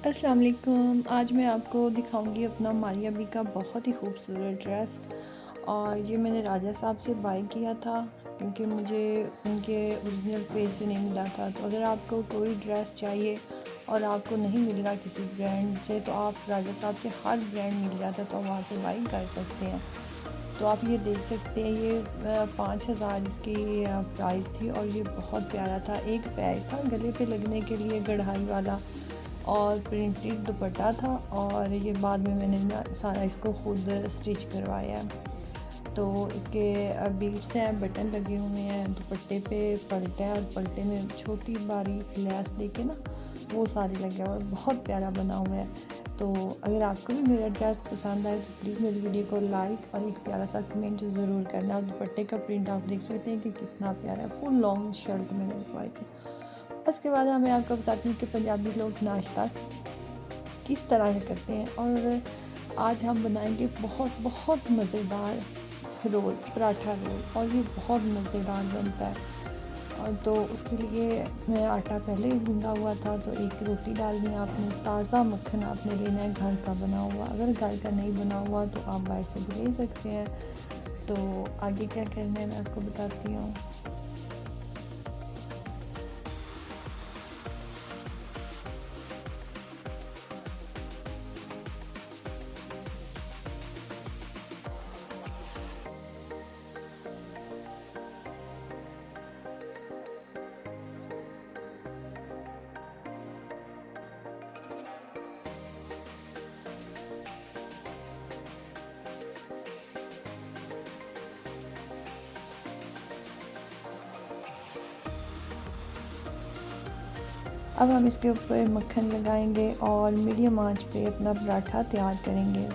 अस्सलाम वालेकुम। आज मैं आपको दिखाऊंगी अपना मारिया बी का बहुत ही खूबसूरत ड्रेस। और ये मैंने राजा साहब से बाय किया था क्योंकि मुझे उनके ओरिजिनल पेज से नहीं मिला था। तो अगर आपको कोई ड्रेस चाहिए और आपको नहीं मिल रहा किसी ब्रांड से, तो आप राजा साहब से हर ब्रांड मिल जाता तो वहाँ से बाई कर सकते हैं। तो आप ये देख सकते हैं, ये 5,000 इसकी प्राइस थी और ये बहुत प्यारा था। एक बैग था गले पे लगने के लिए कढ़ाई वाला और प्रिंटेड दुपट्टा था, और ये बाद में मैंने ना सारा इसको खुद स्टिच करवाया है। तो इसके बीड्स हैं, बटन लगे हुए हैं, दुपट्टे पे पलटा है और पलटे में छोटी बारीक लैस देके ना वो सारे लगे हुए, बहुत प्यारा बना हुआ है। तो अगर आपको भी मेरा ड्रेस पसंद आए तो प्लीज़ मेरी वीडियो को लाइक और एक प्यारा सा कमेंट ज़रूर करना। और दुपट्टे का प्रिंट आप देख सकते हैं कि कितना प्यारा है, फुल लॉन्ग शर्ट मैंने लगवाई थी। उसके बाद मैं आपको बताती हूँ कि पंजाबी लोग नाश्ता किस तरह से करते हैं। और आज हम बनाएंगे बहुत बहुत मज़ेदार रोल, पराठा रोल, और ये बहुत मज़ेदार बनता है। और तो उसके लिए मैं आटा पहले ही गूंदा हुआ था। तो एक रोटी डालनी है आपने, ताज़ा मक्खन आपने लेना है घर का बना हुआ। अगर घर का नहीं बना हुआ तो आप बाहर से भी ले सकते हैं। तो आगे क्या करना है मैं आपको बताती हूँ। अब हम इसके ऊपर मक्खन लगाएंगे और मीडियम आंच पे अपना पराठा तैयार करेंगे।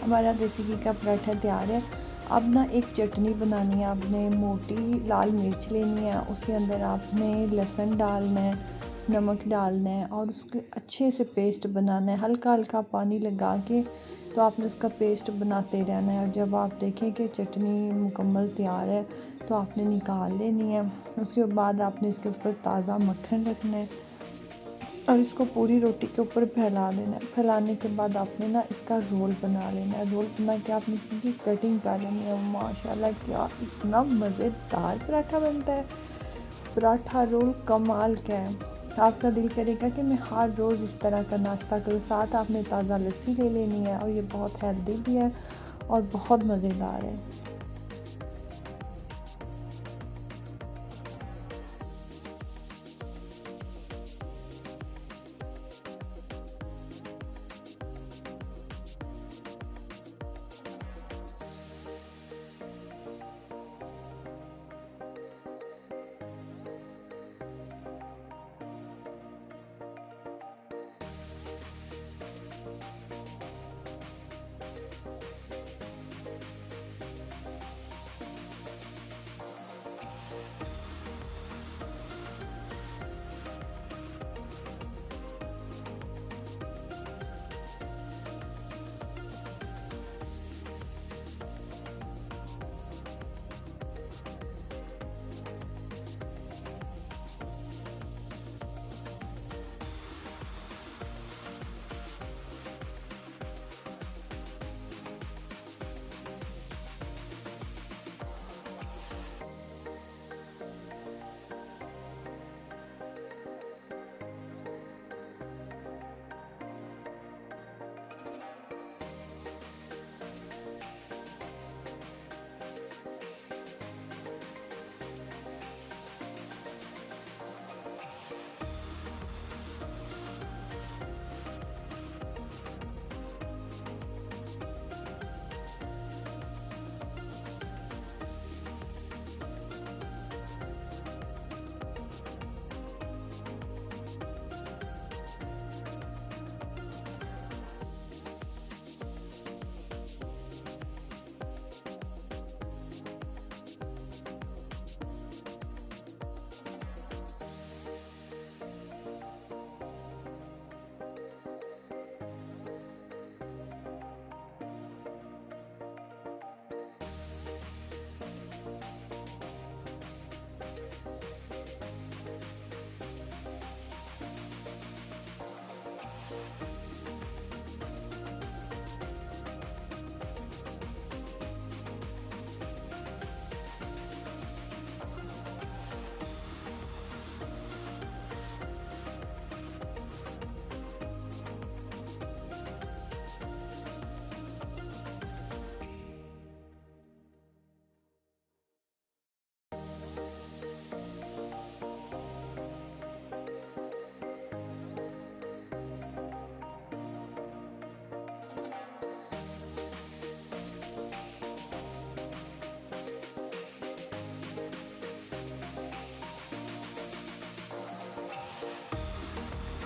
हमारा देसी घी का पराठा तैयार है। अब ना एक चटनी बनानी है आपने। मोटी लाल मिर्च लेनी है, उसके अंदर आपने लहसुन डालना है, नमक डालना है और उसके अच्छे से पेस्ट बनाना है, हल्का हल्का पानी लगा के। तो आपने उसका पेस्ट बनाते रहना है और जब आप देखें कि चटनी मुकम्मल तैयार है तो आपने निकाल लेनी है। उसके बाद आपने इसके ऊपर ताज़ा मक्खन रखना है और इसको पूरी रोटी के ऊपर फैला देना है। फैलाने के बाद आपने ना इसका रोल बना लेना है। रोल बना के आपने इसकी कटिंग कर लेनी है। माशाल्लाह क्या इतना मज़ेदार पराठा बनता है। पराठा रोल कमाल का है। आपका दिल करेगा कि मैं हर रोज़ इस तरह का नाश्ता करूँ। साथ आपने ताज़ा लस्सी ले लेनी है और ये बहुत हेल्दी भी है और बहुत मज़ेदार है।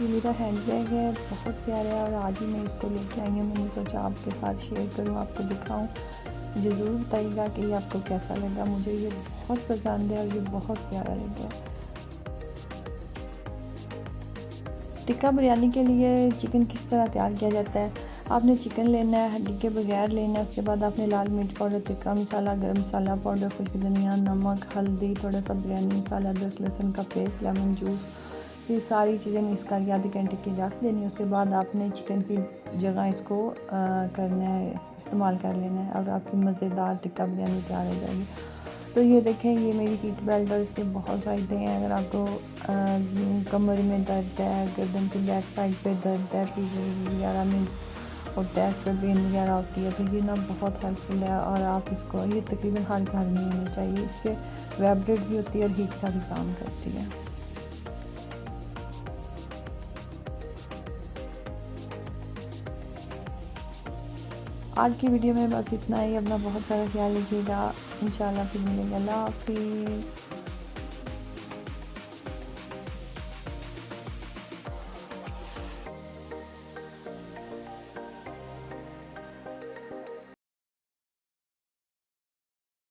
ये मेरा हैंड बैग है, बहुत प्यारा है और आज ही मैं इसको लेके आई हूँ। मैंने सोचा आपके साथ शेयर करूँ, आपको दिखाऊँ। मुझे ज़रूर बताइएगा कि ये आपको कैसा लगा। मुझे ये बहुत पसंद है और ये बहुत प्यारा लगा। टिक्का बिरयानी के लिए चिकन किस तरह तैयार किया जाता है? आपने चिकन लेना है, हड्डी के बगैर लेना है। उसके बाद आपने लाल मिर्च पाउडर, तिक्का मसाला, गरम मसाला पाउडर, खुश्क धनिया, नमक, हल्दी, थोड़ा सा बिरयानी मसाला, अदरक लहसुन का पेस्ट, लेमन जूस, ये सारी चीज़ें मिक्स करके आधे घंटे की रख देनी है। उसके बाद आपने चिकन की जगह इसको करना है, इस्तेमाल कर लेना है और आपकी मज़ेदार टिक्का बिरयानी तैयार हो जाएगी। तो ये देखें, ये मेरी हीट बेल्ट और इसके बहुत फ़ायदे हैं। अगर आपको कमर में दर्द है, गर्दन की बैक साइड पे दर्द है, पीठ वगैरह में और बैक पे पेन वगैरह होती है, तो ये ना बहुत हेल्पफुल है। और आप इसको, ये तकरीबन हर घर में होनी चाहिए। इसके वाइब्रेट भी होती है और हीट का भी काम करती है। आज की वीडियो में बस इतना ही। अपना बहुत सारा ख्याल रखिएगा। इंशाल्लाह फिर मिलेंगे। अल्लाह हाफ़िज़।